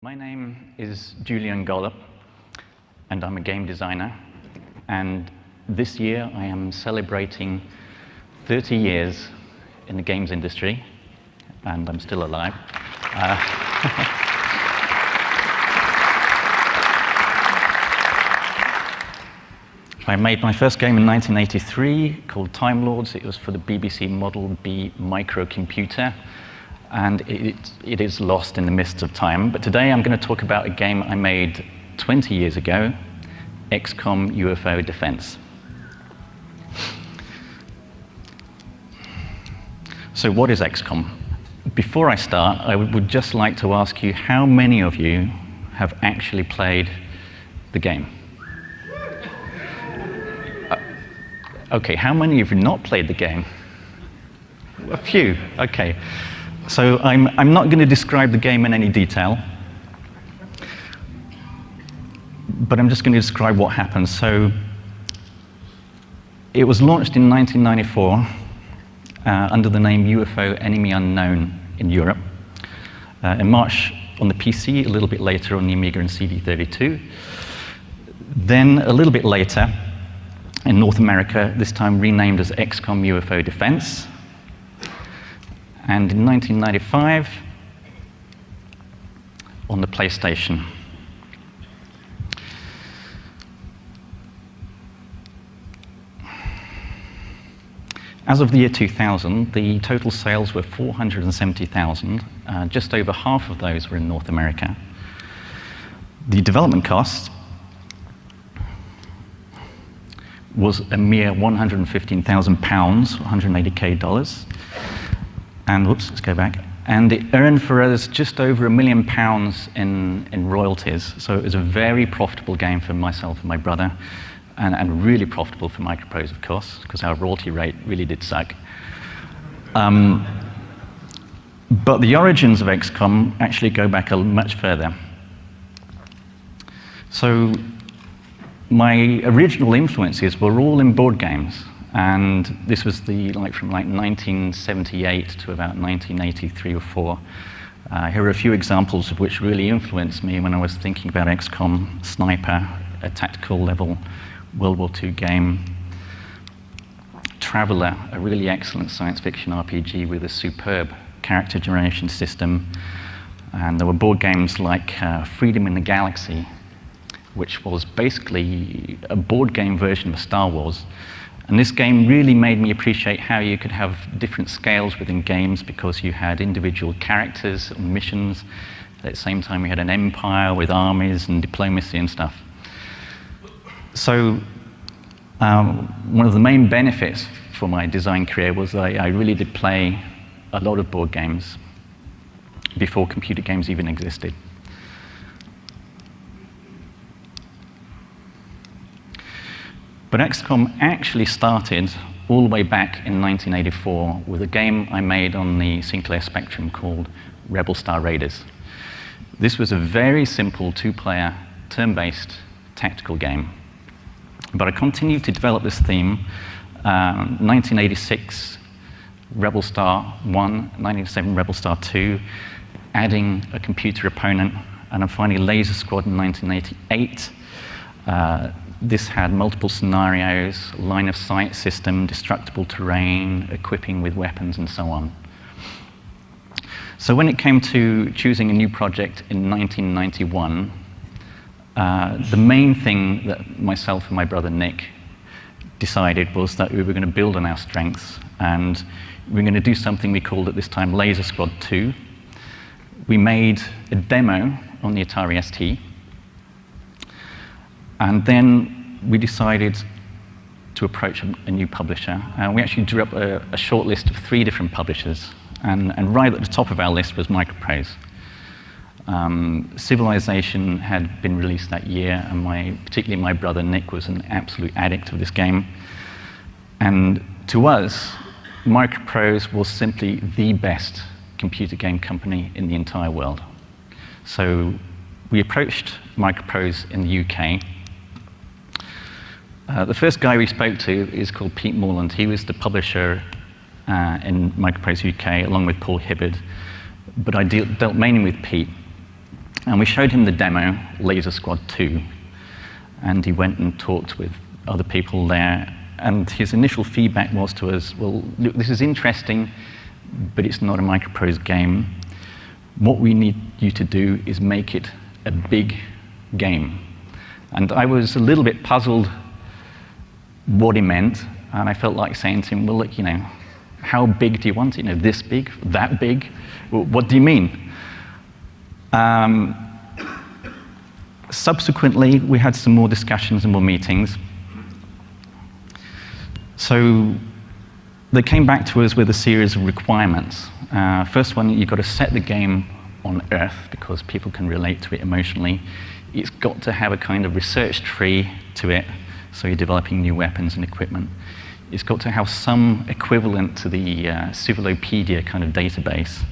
My name is Julian Gollop, and I'm a game designer. And this year I am celebrating 30 years in the games industry, and I'm still alive. I made my first game in 1983 called Time Lords. It was for the BBC Model B microcomputer, and it is lost in the mists of time. But today I'm going to talk about a game I made 20 years ago, XCOM UFO Defense. So what is XCOM? Before I start, I would just like to ask you how many of you have actually played the game? Okay, how many of you have not played the game? A few, okay. So I'm not going to describe the game in any detail, but I'm just going to describe what happens. So it was launched in 1994 under the name UFO Enemy Unknown in Europe. In March on the PC, a little bit later on the Amiga and CD32. Then a little bit later, in North America, this time renamed as XCOM UFO Defense. And in 1995, on the PlayStation. As of the year 2000, the total sales were 470,000. Just over half of those were in North America. The development cost was a mere £115,000, $180K. And whoops, let's go back. And it earned for us just over £1 million in royalties. So it was a very profitable game for myself and my brother, and really profitable for Microprose, of course, because our royalty rate really did suck. But the origins of XCOM actually go back much further. So my original influences were all in board games, and this was from 1978 to about 1983 or 4. Here are a few examples of which really influenced me when I was thinking about XCOM, Sniper, a tactical level World War II game, Traveller, a really excellent science fiction RPG with a superb character generation system, and there were board games like Freedom in the Galaxy, which was basically a board game version of Star Wars. And this game really made me appreciate how you could have different scales within games, because you had individual characters and missions. At the same time, we had an empire with armies and diplomacy and stuff. So one of the main benefits for my design career was I really did play a lot of board games before computer games even existed. But XCOM actually started all the way back in 1984 with a game I made on the Sinclair Spectrum called Rebel Star Raiders. This was a very simple two-player, turn-based tactical game. But I continued to develop this theme. 1986, Rebel Star 1, 1987, Rebel Star 2, adding a computer opponent, and then finally Laser Squad in 1988. This had multiple scenarios, line of sight system, destructible terrain, equipping with weapons, and so on. So when it came to choosing a new project in 1991, the main thing that myself and my brother Nick decided was that we were going to build on our strengths, and we were going to do something we called at this time Laser Squad 2. We made a demo on the Atari ST, and then we decided to approach a new publisher. We actually drew up a short list of 3 different publishers, and right at the top of our list was Microprose. Civilization had been released that year, and particularly my brother Nick was an absolute addict of this game. And to us, Microprose was simply the best computer game company in the entire world. So we approached Microprose in the UK. The first guy we spoke to is called Pete Morland. He was the publisher in Microprose UK, along with Paul Hibbard. But I dealt mainly with Pete. And we showed him the demo, Laser Squad 2, and he went and talked with other people there. And his initial feedback was to us, well, look, this is interesting, but it's not a Microprose game. What we need you to do is make it a big game. And I was a little bit puzzled what he meant, and I felt like saying to him, well, look, how big do you want it? This big, that big? What do you mean? Subsequently, we had some more discussions and more meetings. So they came back to us with a series of requirements. First one, you've got to set the game on Earth because people can relate to it emotionally. It's got to have a kind of research tree to it, so you're developing new weapons and equipment. It's got to have some equivalent to the Civilopedia kind of database.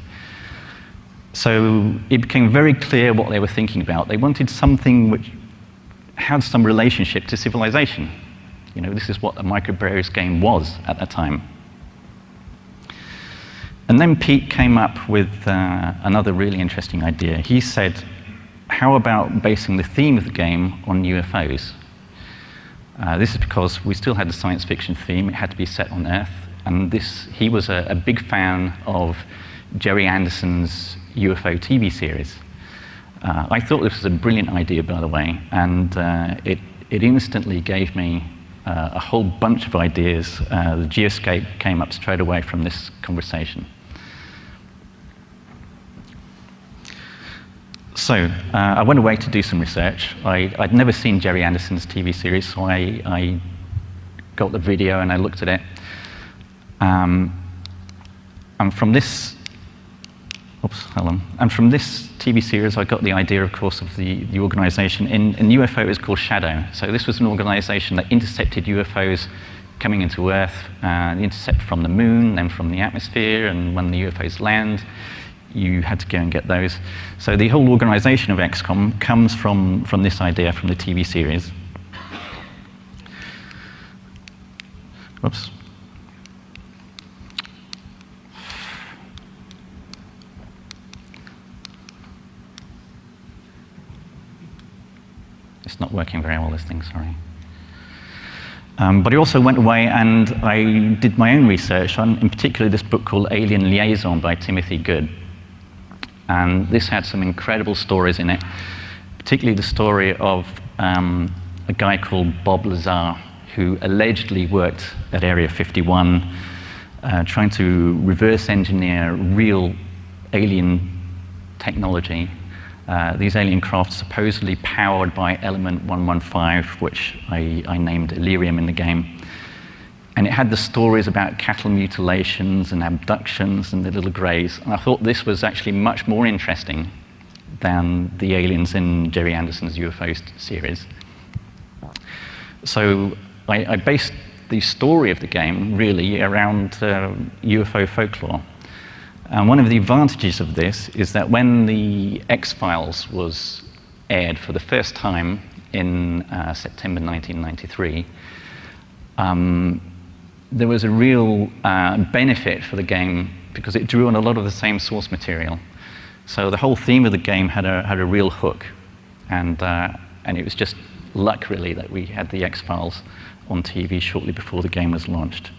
So it became very clear what they were thinking about. They wanted something which had some relationship to civilization. This is what a Microprose game was at that time. And then Pete came up with another really interesting idea. He said, how about basing the theme of the game on UFOs? This is because we still had the science fiction theme. It had to be set on Earth. And he was a big fan of Jerry Anderson's UFO TV series. I thought this was a brilliant idea, by the way, and it instantly gave me a whole bunch of ideas. The Geoscape came up straight away from this conversation. So I went away to do some research. I'd never seen Jerry Anderson's TV series, so I got the video and I looked at it. And from this TV series, I got the idea, of course, of the organization. In UFO, it was called Shadow. So this was an organization that intercepted UFOs coming into Earth, intercept from the moon, then from the atmosphere, and when the UFOs land, you had to go and get those. So the whole organization of XCOM comes from this idea, from the TV series. Whoops. It's not working very well, this thing, sorry. But I also went away and I did my own research on, in particular, this book called Alien Liaison by Timothy Good. And this had some incredible stories in it, particularly the story of a guy called Bob Lazar, who allegedly worked at Area 51, trying to reverse engineer real alien technology. These alien craft supposedly powered by element 115, which I named Illyrium in the game. And it had the stories about cattle mutilations and abductions and the little greys. And I thought this was actually much more interesting than the aliens in Jerry Anderson's UFO series. So I based the story of the game really around UFO folklore. And one of the advantages of this is that when the X-Files was aired for the first time in September 1993, there was a real benefit for the game because it drew on a lot of the same source material. So the whole theme of the game had a real hook, and it was just luck really that we had the X-Files on TV shortly before the game was launched.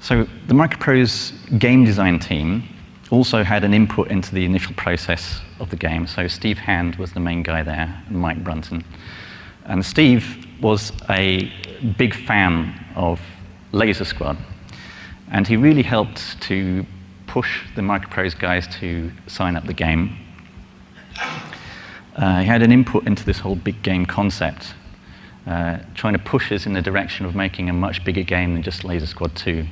So the Microprose game design team also had an input into the initial process of the game. So Steve Hand was the main guy there, and Mike Brunton. And Steve was a big fan of Laser Squad. And he really helped to push the Microprose guys to sign up the game. He had an input into this whole big game concept, trying to push us in the direction of making a much bigger game than just Laser Squad 2.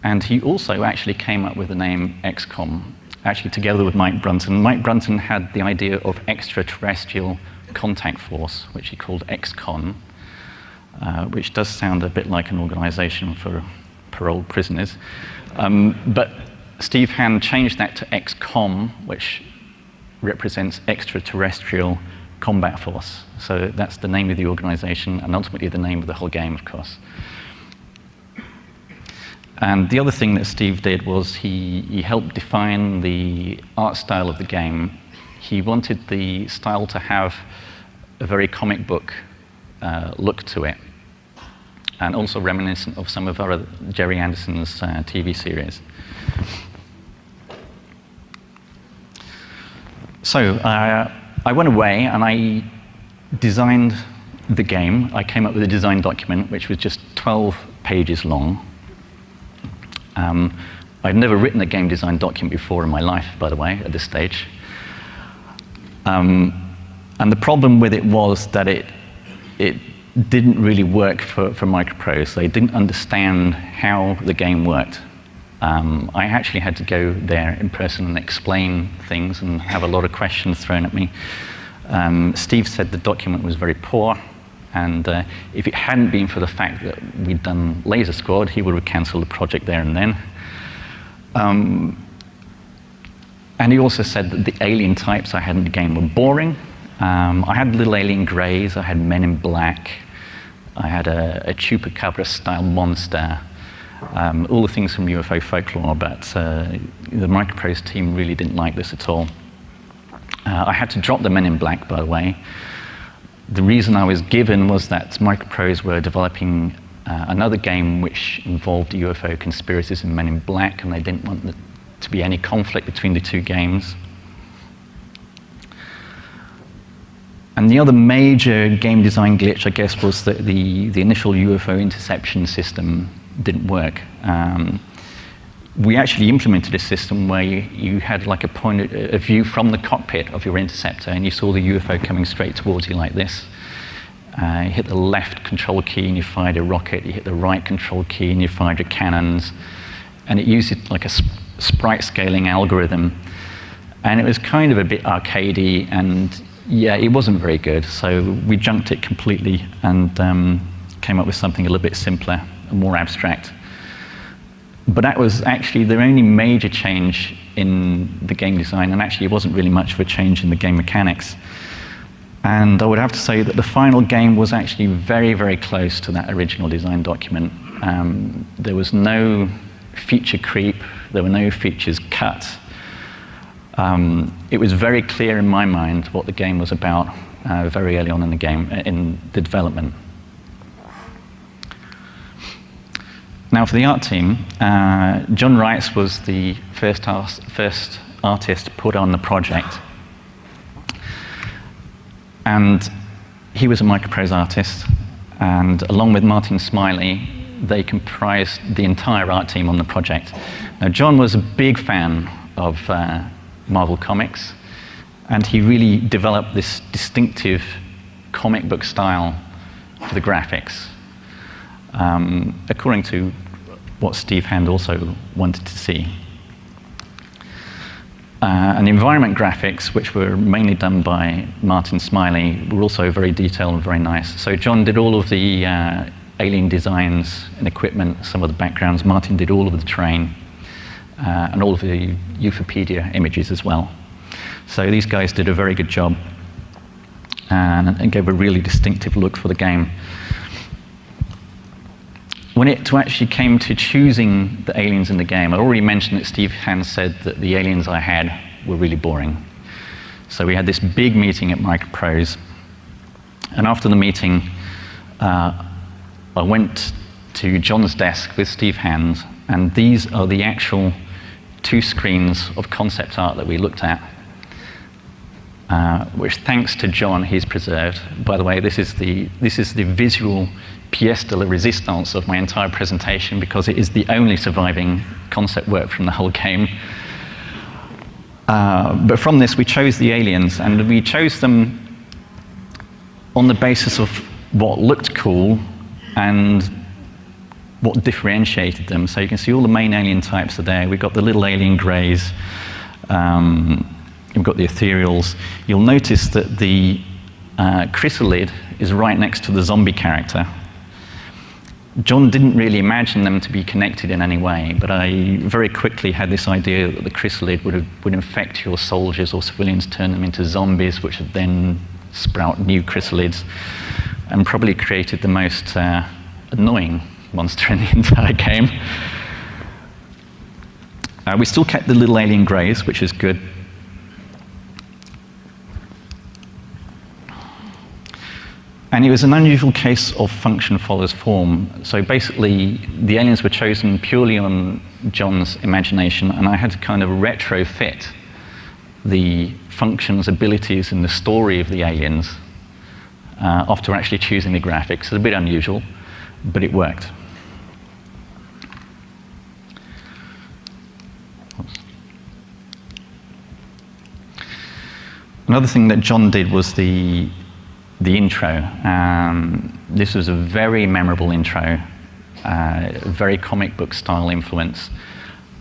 And he also actually came up with the name XCOM, actually together with Mike Brunton. Mike Brunton had the idea of extraterrestrial contact force, which he called XCOM, which does sound a bit like an organization for paroled prisoners. But Steve Hand changed that to XCOM, which represents extraterrestrial Combat Force. So that's the name of the organization, and ultimately the name of the whole game, of course. And the other thing that Steve did was he helped define the art style of the game. He wanted the style to have a very comic book look to it, and also reminiscent of some of Jerry Anderson's TV series. So I went away and I designed the game. I came up with a design document which was just 12 pages long. I'd never written a game design document before in my life, by the way, at this stage. And the problem with it was that it didn't really work for microprose. They didn't understand how the game worked. I actually had to go there in person and explain things and have a lot of questions thrown at me. Steve said the document was very poor, and if it hadn't been for the fact that we'd done Laser Squad, he would have cancelled the project there and then. And he also said that the alien types I had in the game were boring. I had little alien greys, I had men in black, I had a chupacabra-style monster, all the things from UFO folklore, but the microprose team really didn't like this at all. I had to drop the men in black, by the way. The reason I was given was that microprose were developing another game which involved UFO conspiracies and men in black, and they didn't want there to be any conflict between the two games. And the other major game design glitch, I guess, was that the initial UFO interception system didn't work. We actually implemented a system where you had like a view from the cockpit of your interceptor, and you saw the UFO coming straight towards you like this. You hit the left control key and you fired a rocket, you hit the right control key and you fired your cannons, and it used like a sprite scaling algorithm. And it was kind of a bit arcadey, and yeah, it wasn't very good, so we junked it completely and came up with something a little bit simpler and more abstract. But that was actually the only major change in the game design, and actually it wasn't really much of a change in the game mechanics. And I would have to say that the final game was actually very, very close to that original design document. There was no feature creep, there were no features cut. It was very clear in my mind what the game was about very early on in the game, in the development. Now for the art team, John Wrights was the first artist put on the project. And he was a microprose artist, and along with Martin Smiley, they comprised the entire art team on the project. Now John was a big fan of Marvel Comics, and he really developed this distinctive comic book style for the graphics, according to what Steve Hand also wanted to see. And the environment graphics, which were mainly done by Martin Smiley, were also very detailed and very nice. So John did all of the alien designs and equipment, some of the backgrounds. Martin did all of the terrain, and all of the Ufopedia images as well. So these guys did a very good job and gave a really distinctive look for the game. When it actually came to choosing the aliens in the game, I already mentioned that Steve Hand said that the aliens I had were really boring. So we had this big meeting at Microprose, and after the meeting, I went to John's desk with Steve Hand, and these are the actual 2 screens of concept art that we looked at, which, thanks to John, he's preserved. By the way, this is the visual pièce de la résistance of my entire presentation, because it is the only surviving concept work from the whole game. But from this, we chose the aliens, and we chose them on the basis of what looked cool and what differentiated them. So you can see all the main alien types are there. We've got the little alien greys, we've got the ethereals. You'll notice that the chrysalid is right next to the zombie character. John didn't really imagine them to be connected in any way, but I very quickly had this idea that the chrysalid would infect your soldiers or civilians, turn them into zombies, which would then sprout new chrysalids, and probably created the most annoying monster in the entire game. We still kept the little alien greys, which is good. And it was an unusual case of function follows form. So basically, the aliens were chosen purely on John's imagination, and I had to kind of retrofit the functions, abilities, and the story of the aliens after actually choosing the graphics. It's a bit unusual, but it worked. Another thing that John did was the intro. This was a very memorable intro, very comic book style influence.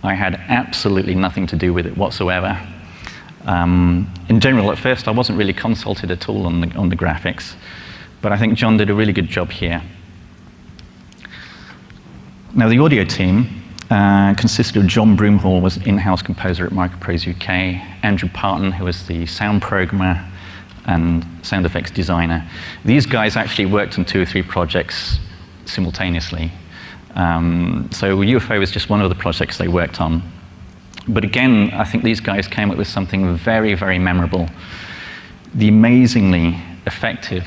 I had absolutely nothing to do with it whatsoever. In general, at first, I wasn't really consulted at all on the graphics, but I think John did a really good job here. Now, the audio team consisted of John Broomhall, who was in-house composer at Microprose UK, Andrew Parton, who was the sound programmer and sound effects designer. These guys actually worked on 2 or 3 projects simultaneously. So UFO was just one of the projects they worked on. But again, I think these guys came up with something very, very memorable. The amazingly effective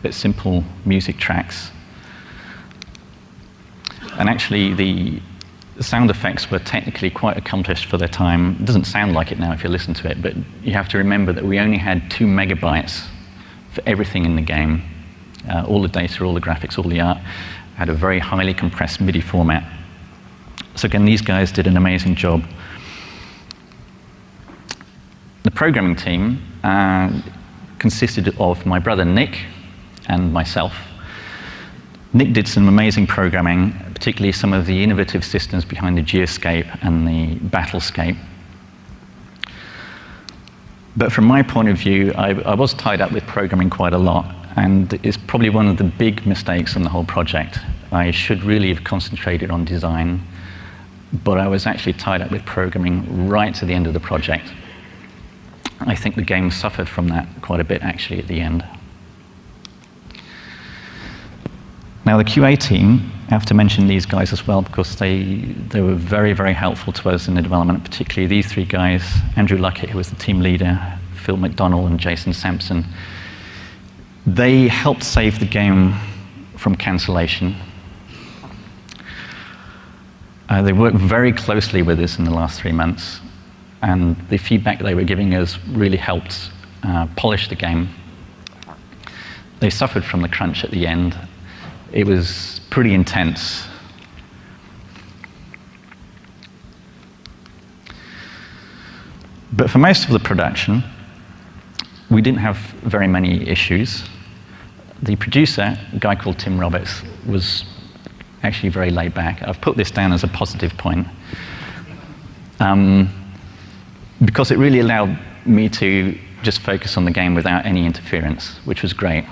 but simple music tracks. And actually, the sound effects were technically quite accomplished for their time. It doesn't sound like it now if you listen to it, but you have to remember that we only had 2 megabytes for everything in the game. All the data, all the graphics, all the art had a very highly compressed MIDI format. So again, these guys did an amazing job. The programming team consisted of my brother Nick and myself. Nick did some amazing programming, particularly some of the innovative systems behind the Geoscape and the Battlescape. But from my point of view, I was tied up with programming quite a lot, and it's probably one of the big mistakes in the whole project. I should really have concentrated on design, but I was actually tied up with programming right to the end of the project. I think the game suffered from that quite a bit, actually, at the end. Now, the QA team, I have to mention these guys as well because they were very, very helpful to us in the development, particularly these 3 guys, Andrew Luckett, who was the team leader, Phil McDonnell, and Jason Sampson. They helped save the game from cancellation. They worked very closely with us in the last 3 months, and the feedback they were giving us really helped polish the game. They suffered from the crunch at the end. It was pretty intense. But for most of the production, we didn't have very many issues. The producer, a guy called Tim Roberts, was actually very laid back. I've put this down as a positive point, because it really allowed me to just focus on the game without any interference, which was great.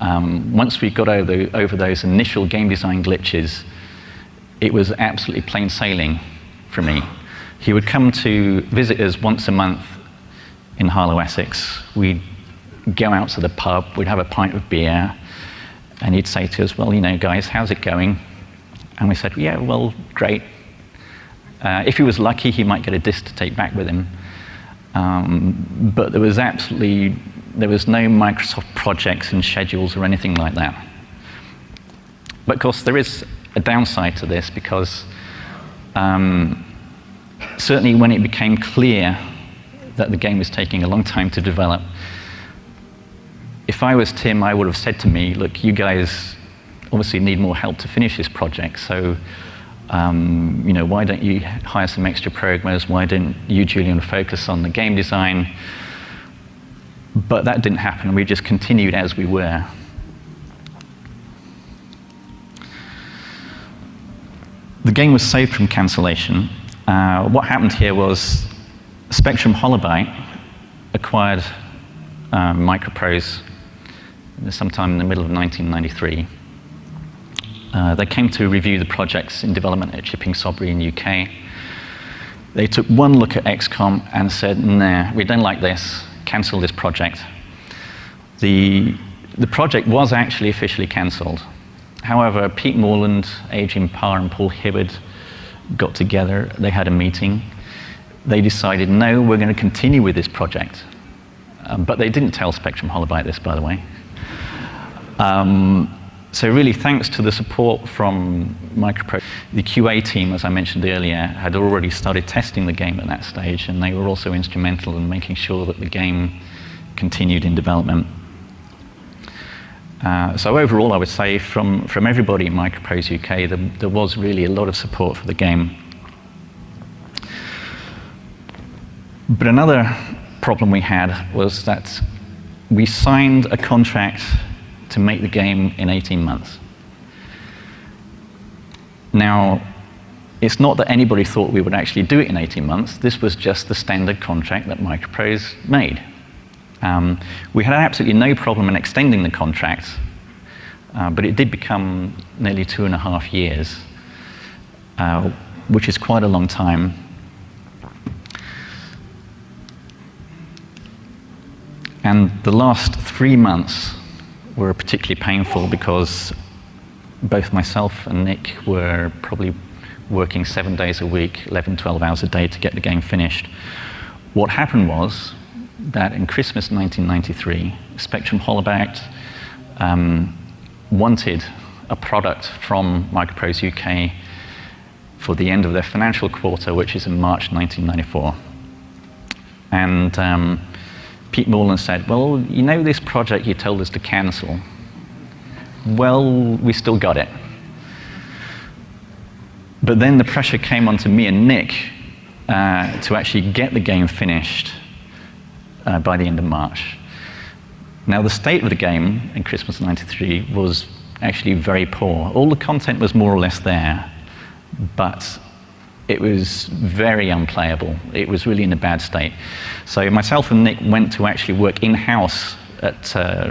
Once we got over those initial game design glitches, it was absolutely plain sailing for me. He would come to visit us once a month in Harlow, Essex. We'd go out to the pub, we'd have a pint of beer, and he'd say to us, well, you know, guys, how's it going? And we said, yeah, well, great. If he was lucky, he might get a disc to take back with him. But there was no Microsoft projects and schedules or anything like that. But of course, there is a downside to this because certainly when it became clear that the game was taking a long time to develop, if I was Tim, I would have said to me, look, you guys obviously need more help to finish this project, so you know, why don't you hire some extra programmers? Why don't you, Julian, focus on the game design? But that didn't happen. We just continued as we were. The game was saved from cancellation. What happened here was Spectrum Holobyte acquired Microprose sometime in the middle of 1993. They came to review the projects in development at Chipping Sodbury in UK. They took one look at XCOM and said, nah, we don't like this, cancel this project. The project was actually officially cancelled. However, Pete Morland, Adrian Parr, and Paul Hibbard got together. They had a meeting. They decided, no, we're going to continue with this project. But they didn't tell Spectrum Holobyte this, by the way. So really, thanks to the support from Microprose, the QA team, as I mentioned earlier, had already started testing the game at that stage, and they were also instrumental in making sure that the game continued in development. So overall, I would say from everybody in Microprose UK, there was really a lot of support for the game. But another problem we had was that we signed a contract to make the game in 18 months. Now, it's not that anybody thought we would actually do it in 18 months. This was just the standard contract that Microprose made. We had absolutely no problem in extending the contract, but it did become nearly 2.5 years, which is quite a long time. And the last 3 months were particularly painful because both myself and Nick were probably working 7 days a week, 11, 12 hours a day to get the game finished. What happened was that in Christmas 1993, Spectrum Holobyte wanted a product from Microprose UK for the end of their financial quarter, which is in March 1994. And Pete Morland said, well, you know this project you told us to cancel? Well, we still got it. But then the pressure came onto me and Nick to actually get the game finished by the end of March. Now, the state of the game in Christmas '93 was actually very poor. All the content was more or less there, but it was very unplayable. It was really in a bad state. So myself and Nick went to actually work in-house at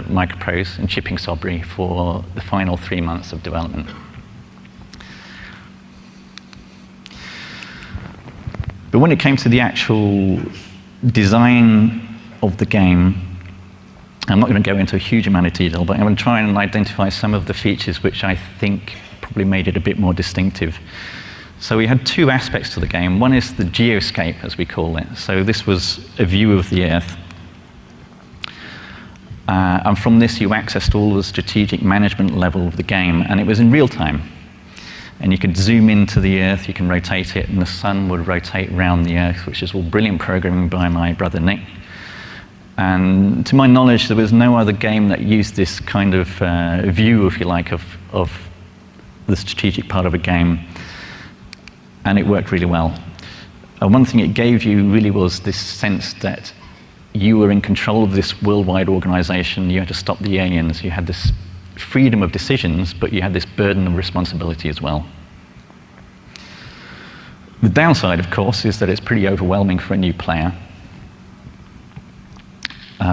Microprose in Chipping Sodbury for the final 3 months of development. But when it came to the actual design of the game, I'm not going to go into a huge amount of detail, but I'm going to try and identify some of the features which I think probably made it a bit more distinctive. So we had two aspects to the game. One is the geoscape, as we call it. So this was a view of the Earth. And from this, you accessed all the strategic management level of the game, and it was in real time. And you could zoom into the Earth, you can rotate it, and the sun would rotate around the Earth, which is all brilliant programming by my brother Nick. And to my knowledge, there was no other game that used this kind of view, if you like, of the strategic part of a game. And it worked really well. One thing it gave you really was this sense that you were in control of this worldwide organization. You had to stop the aliens. You had this freedom of decisions, but you had this burden of responsibility as well. The downside, of course, is that it's pretty overwhelming for a new player.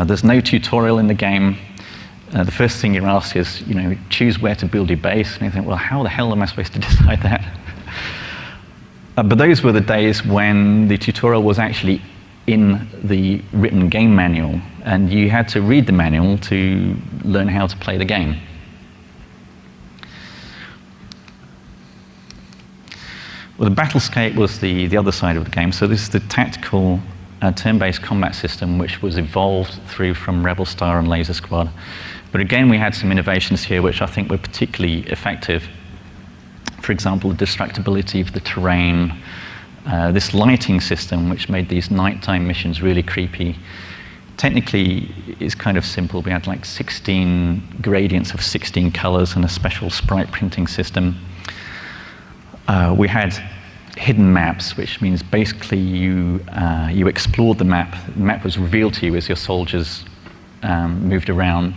There's no tutorial in the game. The first thing you're asked is, choose where to build your base. And you think, well, how the hell am I supposed to decide that? But those were the days when the tutorial was actually in the written game manual, and you had to read the manual to learn how to play the game. Well, the battlescape was the other side of the game. So this is the tactical turn-based combat system, which was evolved through from Rebel Star and Laser Squad. But again, we had some innovations here which I think were particularly effective. For example, the destructibility of the terrain, this lighting system, which made these nighttime missions really creepy. Technically, it's kind of simple. We had like 16 gradients of 16 colors and a special sprite printing system. We had hidden maps, which means basically you explored the map. The map was revealed to you as your soldiers moved around.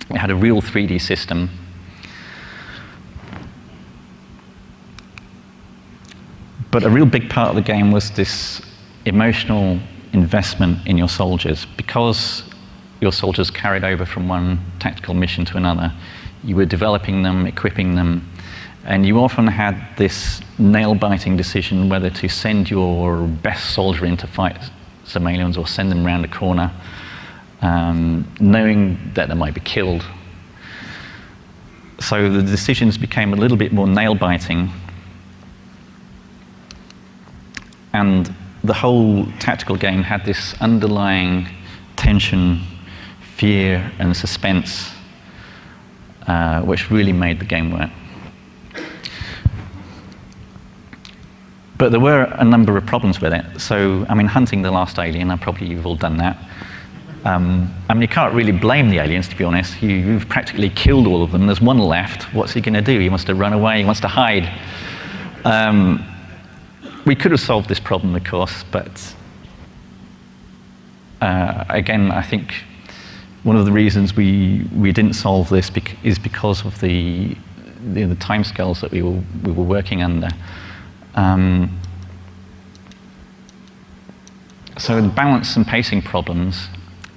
It had a real 3D system. But a real big part of the game was this emotional investment in your soldiers. Because your soldiers carried over from one tactical mission to another, you were developing them, equipping them, and you often had this nail-biting decision whether to send your best soldier in to fight some aliens or send them around a corner. knowing that they might be killed. So the decisions became a little bit more nail-biting, and the whole tactical game had this underlying tension, fear, and suspense, which really made the game work. But there were a number of problems with it. So, I mean, hunting the last alien, you've all done that. I mean, you can't really blame the aliens, to be honest. You've practically killed all of them. There's one left. What's he going to do? He wants to run away. He wants to hide. We could have solved this problem, of course, but again, I think one of the reasons we didn't solve this is because of the timescales that we were working under. So the balance and pacing problems,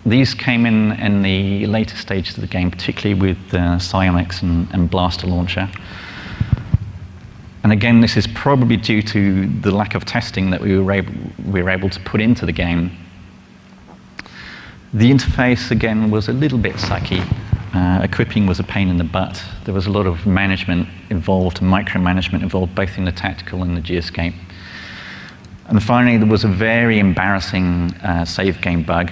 these came in the later stages of the game, particularly with psionics and blaster launcher. And again, this is probably due to the lack of testing that we were able to put into the game. The interface, again, was a little bit sucky. Equipping was a pain in the butt. There was a lot of management involved, micromanagement involved, both in the tactical and the geoscape. And finally, there was a very embarrassing save game bug.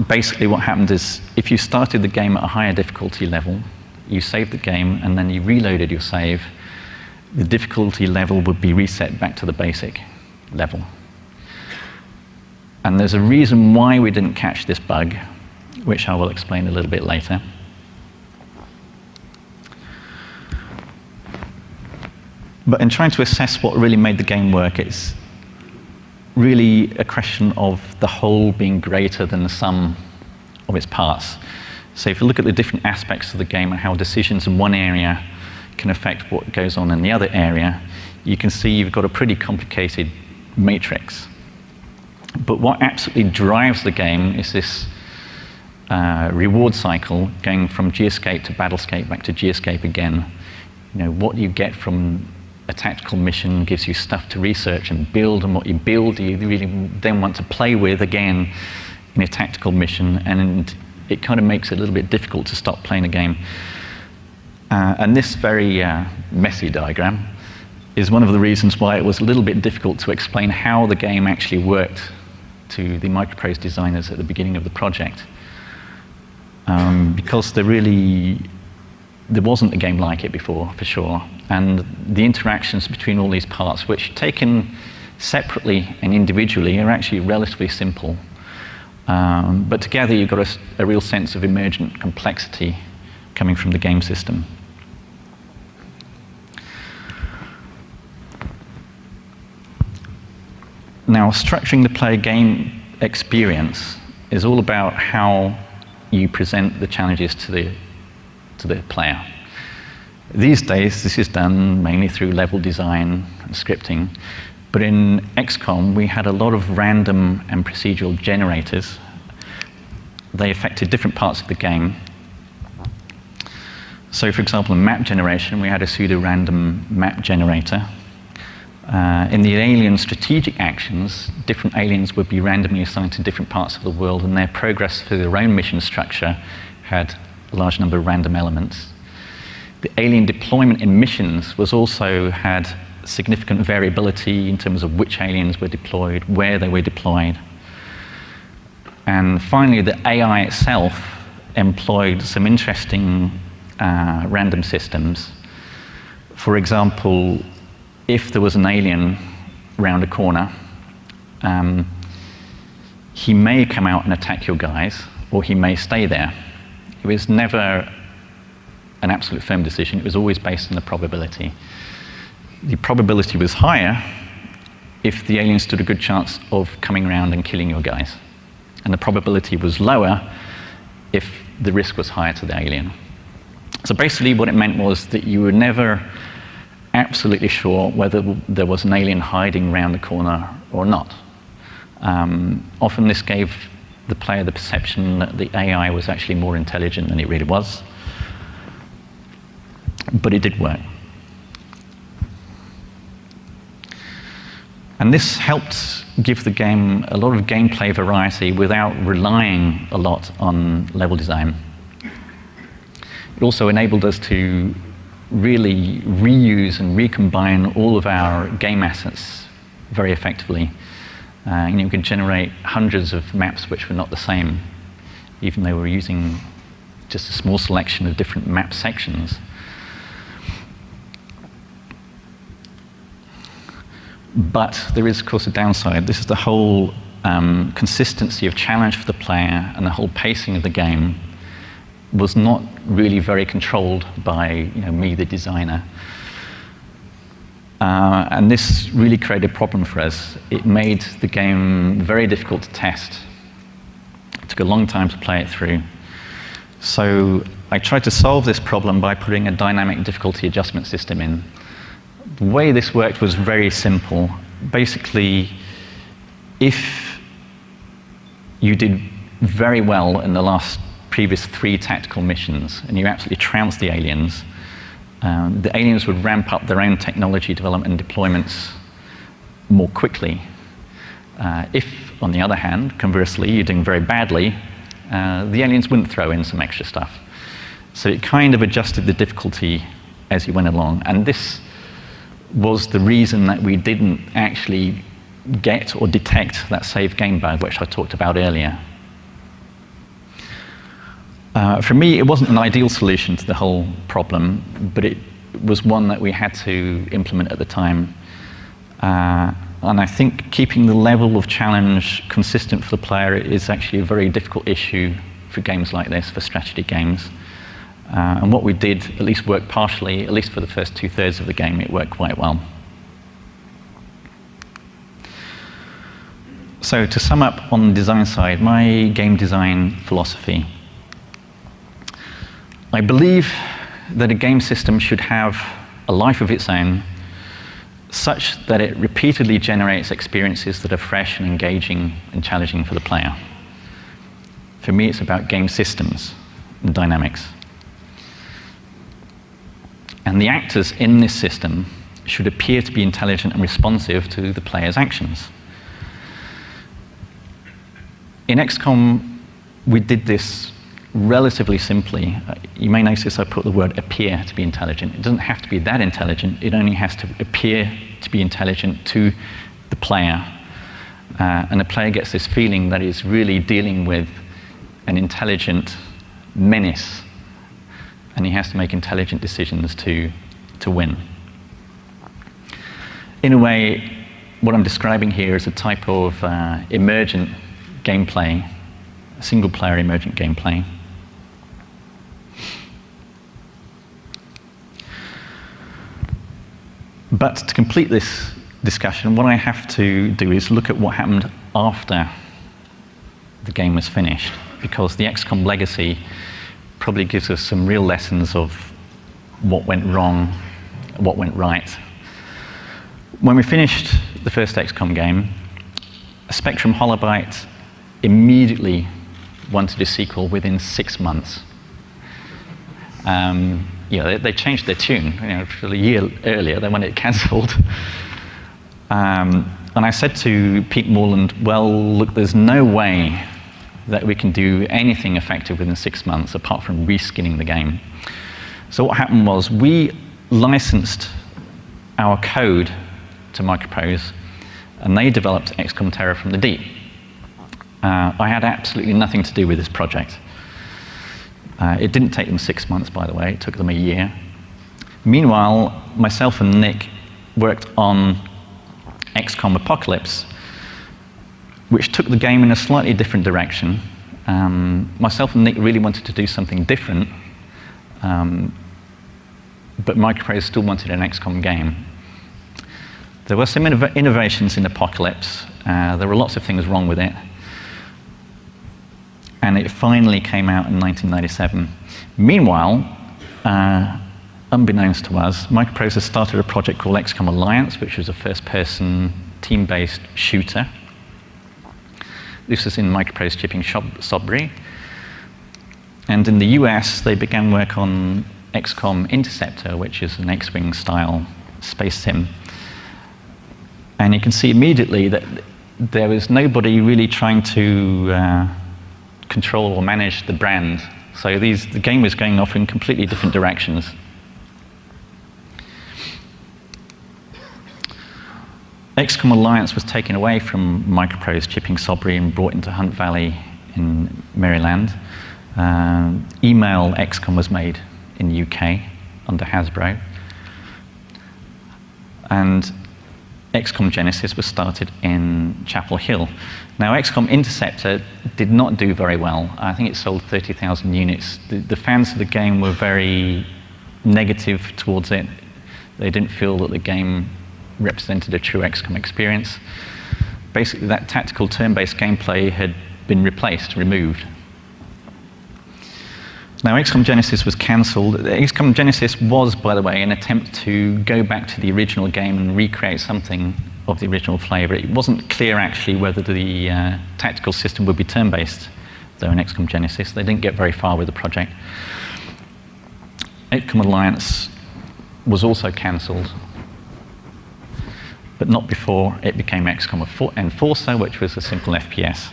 Basically, what happened is, if you started the game at a higher difficulty level, you saved the game, and then you reloaded your save, the difficulty level would be reset back to the basic level. And there's a reason why we didn't catch this bug, which I will explain a little bit later. But in trying to assess what really made the game work, it's really a question of the whole being greater than the sum of its parts. So if you look at the different aspects of the game and how decisions in one area can affect what goes on in the other area, you can see you've got a pretty complicated matrix. But what absolutely drives the game is this reward cycle going from geoscape to battlescape back to geoscape again. You know, what you get from a tactical mission gives you stuff to research and build, and what you build you really then want to play with again in a tactical mission, and it kind of makes it a little bit difficult to stop playing a game. And this very messy diagram is one of the reasons why it was a little bit difficult to explain how the game actually worked to the Microprose designers at the beginning of the project. Because there wasn't a game like it before, for sure. And the interactions between all these parts, which taken separately and individually are actually relatively simple. But together you've got a real sense of emergent complexity coming from the game system. Now, structuring the player game experience is all about how you present the challenges to the player. These days, this is done mainly through level design and scripting. But in XCOM, we had a lot of random and procedural generators. They affected different parts of the game. So, for example, in map generation, we had a pseudo-random map generator. In the alien strategic actions, different aliens would be randomly assigned to different parts of the world, and their progress through their own mission structure had a large number of random elements. The alien deployment in missions also had significant variability in terms of which aliens were deployed, where they were deployed. And finally, the AI itself employed some interesting random systems. For example, if there was an alien round a corner, he may come out and attack your guys, or he may stay there. It was never an absolute firm decision. It was always based on the probability. The probability was higher if the alien stood a good chance of coming around and killing your guys. And the probability was lower if the risk was higher to the alien. So basically what it meant was that you were never absolutely sure whether there was an alien hiding around the corner or not. Often this gave the player the perception that the AI was actually more intelligent than it really was. But it did work. And this helped give the game a lot of gameplay variety without relying a lot on level design. It also enabled us to really reuse and recombine all of our game assets very effectively. You can generate hundreds of maps which were not the same, even though we're using just a small selection of different map sections. But there is, of course, a downside. This is the whole consistency of challenge for the player and the whole pacing of the game was not really very controlled by me, the designer. And this really created a problem for us. It made the game very difficult to test. It took a long time to play it through. So I tried to solve this problem by putting a dynamic difficulty adjustment system in. The way this worked was very simple. Basically, if you did very well in the previous 3 tactical missions and you absolutely trounced the aliens would ramp up their own technology development and deployments more quickly. If, on the other hand, conversely, you're doing very badly, the aliens wouldn't throw in some extra stuff. So it kind of adjusted the difficulty as you went along. And this was the reason that we didn't actually get or detect that save game bug, which I talked about earlier. For me, it wasn't an ideal solution to the whole problem, but it was one that we had to implement at the time. And I think keeping the level of challenge consistent for the player is actually a very difficult issue for games like this, for strategy games. And what we did at least worked partially, at least for the first 2/3 of the game, it worked quite well. So to sum up on the design side, my game design philosophy. I believe that a game system should have a life of its own, such that it repeatedly generates experiences that are fresh and engaging and challenging for the player. For me, it's about game systems and dynamics. And the actors in this system should appear to be intelligent and responsive to the player's actions. In XCOM, we did this relatively simply. You may notice I put the word appear to be intelligent. It doesn't have to be that intelligent. It only has to appear to be intelligent to the player. And the player gets this feeling that he's really dealing with an intelligent menace. And he has to make intelligent decisions to win. In a way, what I'm describing here is a type of emergent gameplay, single-player emergent gameplay. But to complete this discussion, what I have to do is look at what happened after the game was finished, because the XCOM legacy probably gives us some real lessons of what went wrong, what went right. When we finished the first XCOM game, Spectrum Holobyte immediately wanted a sequel within 6 months. They changed their tune. A year earlier, they wanted it cancelled. And I said to Pete Moreland, well, look, there's no way that we can do anything effective within 6 months apart from reskinning the game. So what happened was we licensed our code to Microprose, and they developed XCOM Terror from the Deep. I had absolutely nothing to do with this project. It didn't take them 6 months, by the way. It took them a year. Meanwhile, myself and Nick worked on XCOM Apocalypse, which took the game in a slightly different direction. Myself and Nick really wanted to do something different, but Microprose still wanted an XCOM game. There were some innovations in Apocalypse. There were lots of things wrong with it. And it finally came out in 1997. Meanwhile, unbeknownst to us, Microprose has started a project called XCOM Alliance, which was a first-person, team-based shooter. This was in Microprose shipping Sudbury. And in the US, they began work on XCOM Interceptor, which is an X-Wing style space sim. And you can see immediately that there was nobody really trying to control or manage the brand. So the game was going off in completely different directions. XCOM Alliance was taken away from Microprose Chipping Sodbury and brought into Hunt Valley in Maryland. Email XCOM was made in the UK under Hasbro. And XCOM Genesis was started in Chapel Hill. Now, XCOM Interceptor did not do very well. I think it sold 30,000 units. The fans of the game were very negative towards it. They didn't feel that the game represented a true XCOM experience. Basically, that tactical turn-based gameplay had been removed. Now, XCOM Genesis was cancelled. XCOM Genesis was, by the way, an attempt to go back to the original game and recreate something of the original flavour. It wasn't clear, actually, whether the tactical system would be turn-based, though, in XCOM Genesis. They didn't get very far with the project. XCOM Alliance was also cancelled, but not before it became XCOM Enforcer, which was a simple FPS.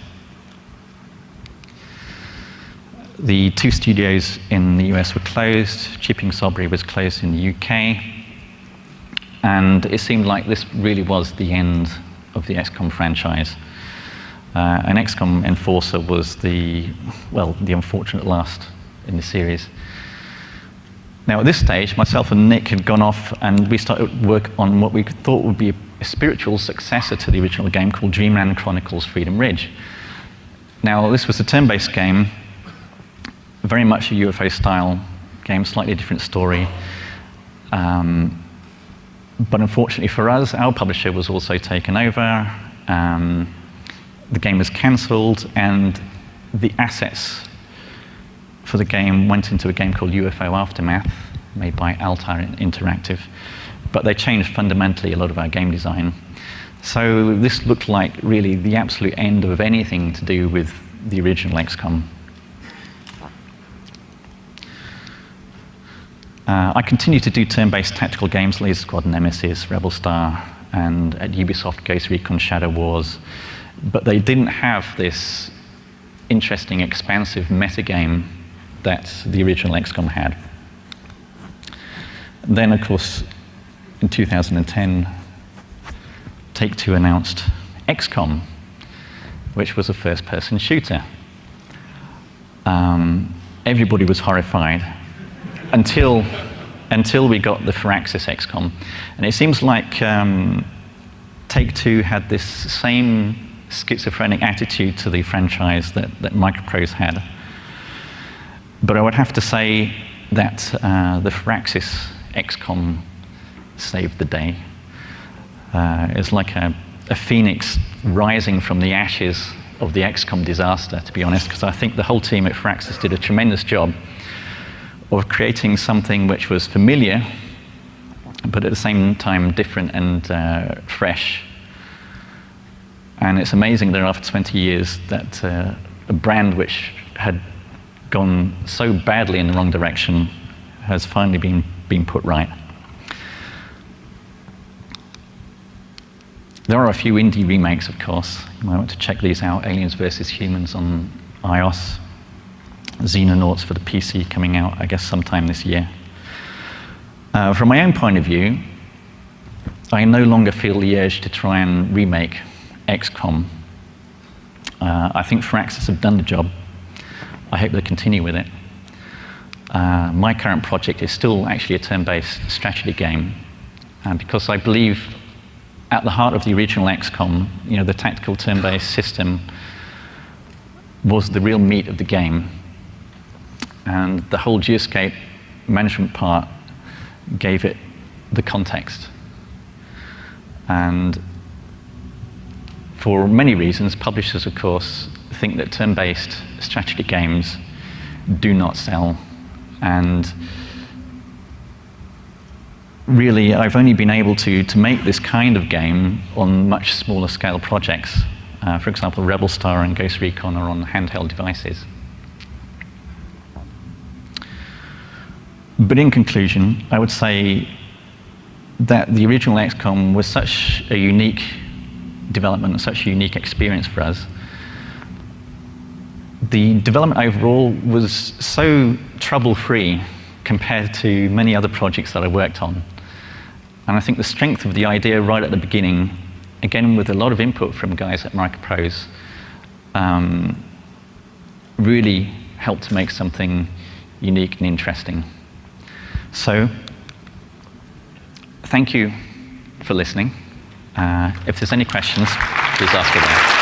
The 2 studios in the US were closed. Chipping Sodbury was closed in the UK. And it seemed like this really was the end of the XCOM franchise. And XCOM Enforcer was the unfortunate last in the series. Now, at this stage, myself and Nick had gone off and we started work on what we thought would be a spiritual successor to the original game called Dreamland Chronicles Freedom Ridge. Now, this was a turn-based game, very much a UFO-style game, slightly different story. But unfortunately for us, our publisher was also taken over. The game was cancelled, and the assets for the game went into a game called UFO Aftermath, made by Altair Interactive. But they changed fundamentally a lot of our game design. So this looked like really the absolute end of anything to do with the original XCOM. I continued to do turn-based tactical games, Laser Squad, Nemesis, Rebel Star, and at Ubisoft, Ghost Recon Shadow Wars. But they didn't have this interesting, expansive metagame that the original XCOM had. Then, of course, in 2010, Take-Two announced XCOM, which was a first-person shooter. Everybody was horrified until we got the Firaxis XCOM. And it seems like Take-Two had this same schizophrenic attitude to the franchise that Microprose had. But I would have to say that the Firaxis XCOM saved the day. It's like a phoenix rising from the ashes of the XCOM disaster, to be honest, because I think the whole team at Firaxis did a tremendous job of creating something which was familiar, but at the same time different and fresh. And it's amazing that after 20 years that a brand which had gone so badly in the wrong direction has finally been put right. There are a few indie remakes, of course. You might want to check these out. Aliens vs. Humans on iOS. Xenonauts for the PC coming out, I guess, sometime this year. From my own point of view, I no longer feel the urge to try and remake XCOM. I think Firaxis have done the job. I hope they continue with it. My current project is still actually a turn-based strategy game, because I believe at the heart of the original XCOM, the tactical turn-based system was the real meat of the game. And the whole geoscape management part gave it the context. And for many reasons, publishers, of course, think that turn-based strategy games do not sell. And really, I've only been able to make this kind of game on much smaller scale projects. For example, Rebel Star and Ghost Recon are on handheld devices. But in conclusion, I would say that the original XCOM was such a unique development and such a unique experience for us. The development overall was so trouble-free compared to many other projects that I worked on. And I think the strength of the idea right at the beginning, again with a lot of input from guys at Microprose, really helped to make something unique and interesting. So, thank you for listening. If there's any questions, please ask away.